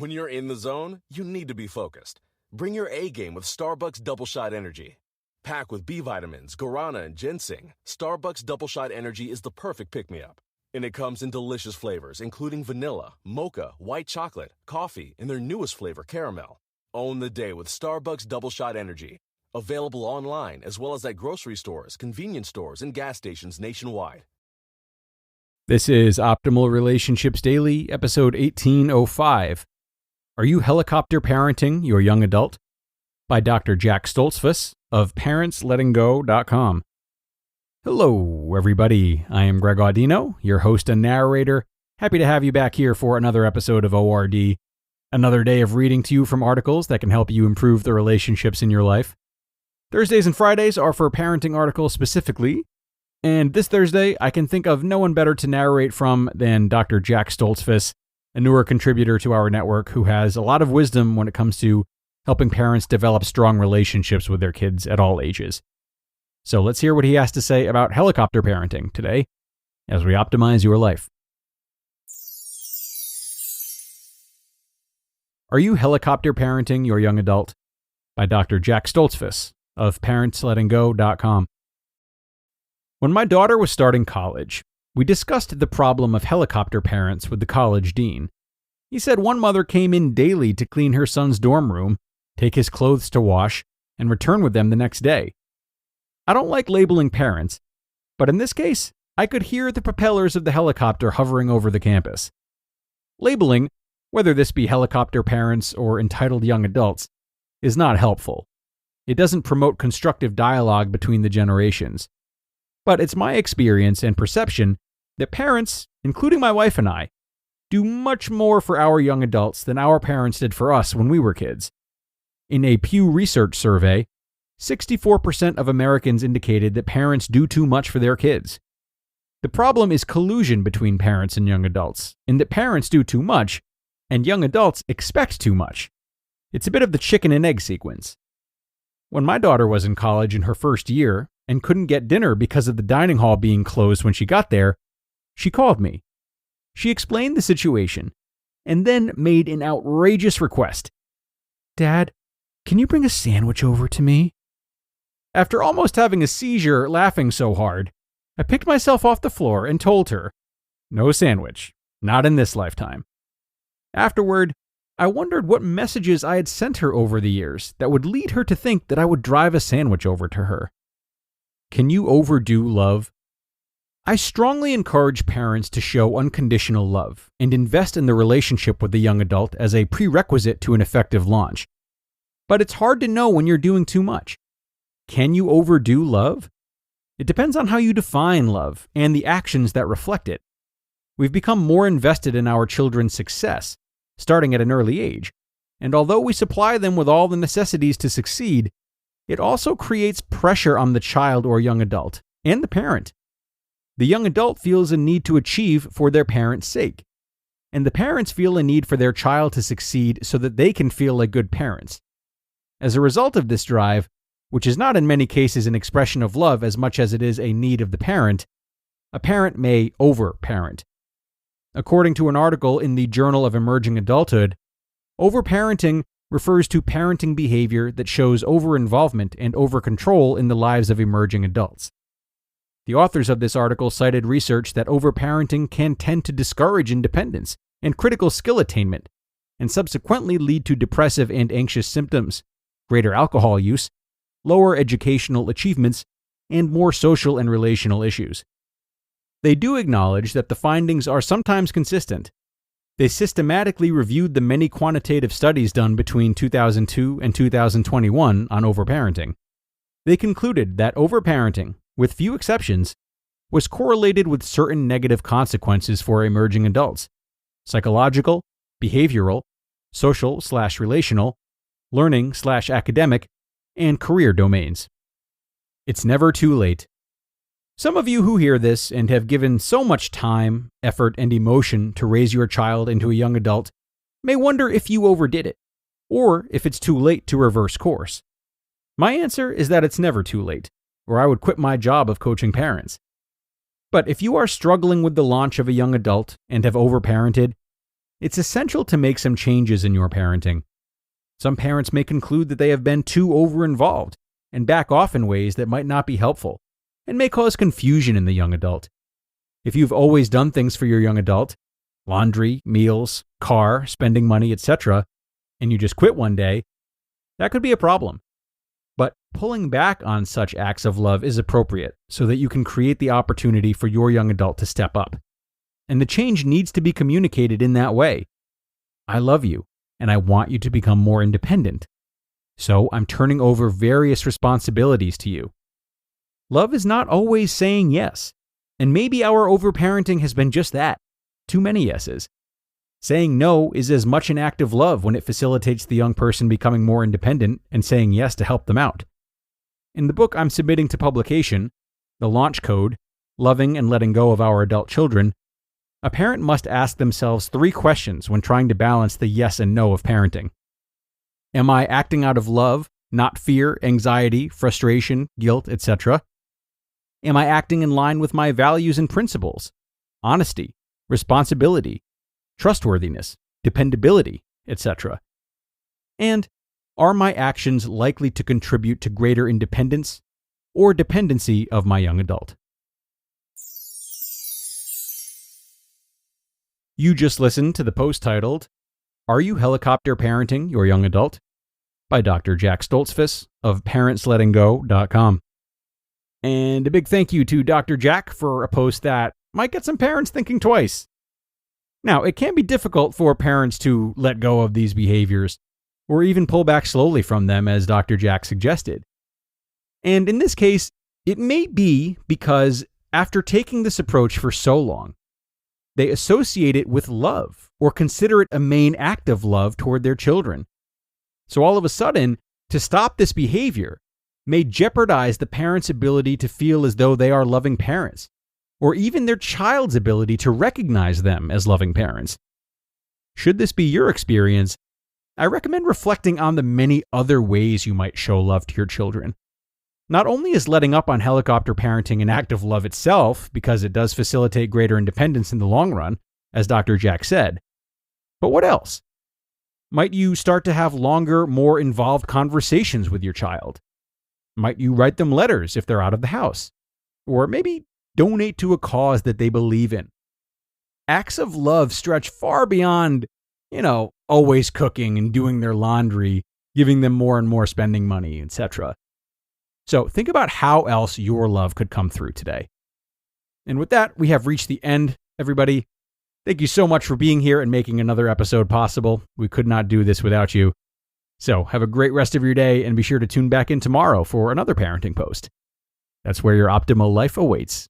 When you're in the zone, you need to be focused. Bring your A game with Starbucks Double Shot Energy. Packed with B vitamins, guarana, and ginseng, Starbucks Double Shot Energy is the perfect pick-me-up. And it comes in delicious flavors, including vanilla, mocha, white chocolate, coffee, and their newest flavor, caramel. Own the day with Starbucks Double Shot Energy. Available online as well as at grocery stores, convenience stores, and gas stations nationwide. This is Optimal Relationships Daily, episode 1805. Are you helicopter parenting your young adult? By Dr. Jack Stoltzfus of parentslettinggo.com. Hello, everybody. I am Greg Audino, your host and narrator. Happy to have you back here for another episode of ORD. Another day of reading to you from articles that can help you improve the relationships in your life. Thursdays and Fridays are for parenting articles specifically. And this Thursday, I can think of no one better to narrate from than Dr. Jack Stoltzfus, a newer contributor to our network who has a lot of wisdom when it comes to helping parents develop strong relationships with their kids at all ages. So let's hear what he has to say about helicopter parenting today as we optimize your life. Are you helicopter parenting your young adult? By Dr. Jack Stoltzfus of parentslettinggo.com. When my daughter was starting college, we discussed the problem of helicopter parents with the college dean. He said one mother came in daily to clean her son's dorm room, take his clothes to wash, and return with them the next day. I don't like labeling parents, but in this case, I could hear the propellers of the helicopter hovering over the campus. Labeling, whether this be helicopter parents or entitled young adults, is not helpful. It doesn't promote constructive dialogue between the generations. But it's my experience and perception that parents, including my wife and I, do much more for our young adults than our parents did for us when we were kids. In a Pew Research survey, 64% of Americans indicated that parents do too much for their kids. The problem is collusion between parents and young adults, in that parents do too much, and young adults expect too much. It's a bit of the chicken and egg sequence. When my daughter was in college in her first year, and couldn't get dinner because of the dining hall being closed when she got there, she called me. She explained the situation, and then made an outrageous request. "Dad, can you bring a sandwich over to me?" After almost having a seizure laughing so hard, I picked myself off the floor and told her, "No sandwich, not in this lifetime." Afterward, I wondered what messages I had sent her over the years that would lead her to think that I would drive a sandwich over to her. Can you overdo love? I strongly encourage parents to show unconditional love and invest in the relationship with the young adult as a prerequisite to an effective launch. But it's hard to know when you're doing too much. Can you overdo love? It depends on how you define love and the actions that reflect it. We've become more invested in our children's success, starting at an early age, and although we supply them with all the necessities to succeed, it also creates pressure on the child or young adult and the parent. The young adult feels a need to achieve for their parent's sake, and the parents feel a need for their child to succeed so that they can feel like good parents. As a result of this drive, which is not in many cases an expression of love as much as it is a need of the parent, a parent may over-parent. According to an article in the Journal of Emerging Adulthood, over-parenting refers to parenting behavior that shows over-involvement and over-control in the lives of emerging adults. The authors of this article cited research that over-parenting can tend to discourage independence and critical skill attainment, and subsequently lead to depressive and anxious symptoms, greater alcohol use, lower educational achievements, and more social and relational issues. They do acknowledge that the findings are sometimes consistent. They systematically reviewed the many quantitative studies done between 2002 and 2021 on overparenting. They concluded that overparenting, with few exceptions, was correlated with certain negative consequences for emerging adults: psychological, behavioral, social/relational, learning/academic, and career domains. It's never too late. Some of you who hear this and have given so much time, effort, and emotion to raise your child into a young adult may wonder if you overdid it, or if it's too late to reverse course. My answer is that it's never too late, or I would quit my job of coaching parents. But if you are struggling with the launch of a young adult and have overparented, it's essential to make some changes in your parenting. Some parents may conclude that they have been too over-involved and back off in ways that might not be helpful and may cause confusion in the young adult. If you've always done things for your young adult, laundry, meals, car, spending money, etc., and you just quit one day, that could be a problem. But pulling back on such acts of love is appropriate so that you can create the opportunity for your young adult to step up. And the change needs to be communicated in that way. I love you, and I want you to become more independent. So I'm turning over various responsibilities to you. Love is not always saying yes, and maybe our overparenting has been just that, too many yeses. Saying no is as much an act of love when it facilitates the young person becoming more independent and saying yes to help them out. In the book I'm submitting to publication, The Launch Code, Loving and Letting Go of Our Adult Children, a parent must ask themselves 3 questions when trying to balance the yes and no of parenting. Am I acting out of love, not fear, anxiety, frustration, guilt, etc.? Am I acting in line with my values and principles? Honesty, responsibility, trustworthiness, dependability, etc. And are my actions likely to contribute to greater independence or dependency of my young adult? You just listened to the post titled, Are You Helicopter Parenting Your Young Adult? By Dr. Jack Stoltzfus of parentslettinggo.com. And a big thank you to Dr. Jack for a post that might get some parents thinking twice. Now, it can be difficult for parents to let go of these behaviors, or even pull back slowly from them, as Dr. Jack suggested. And in this case, it may be because after taking this approach for so long, they associate it with love, or consider it a main act of love toward their children. So all of a sudden, to stop this behavior may jeopardize the parent's ability to feel as though they are loving parents, or even their child's ability to recognize them as loving parents. Should this be your experience, I recommend reflecting on the many other ways you might show love to your children. Not only is letting up on helicopter parenting an act of love itself, because it does facilitate greater independence in the long run, as Dr. Jack said, but what else? Might you start to have longer, more involved conversations with your child? Might you write them letters if they're out of the house? Or maybe donate to a cause that they believe in. Acts of love stretch far beyond, always cooking and doing their laundry, giving them more and more spending money, etc. So think about how else your love could come through today. And with that, we have reached the end, everybody. Thank you so much for being here and making another episode possible. We could not do this without you. So have a great rest of your day and be sure to tune back in tomorrow for another parenting post. That's where your optimal life awaits.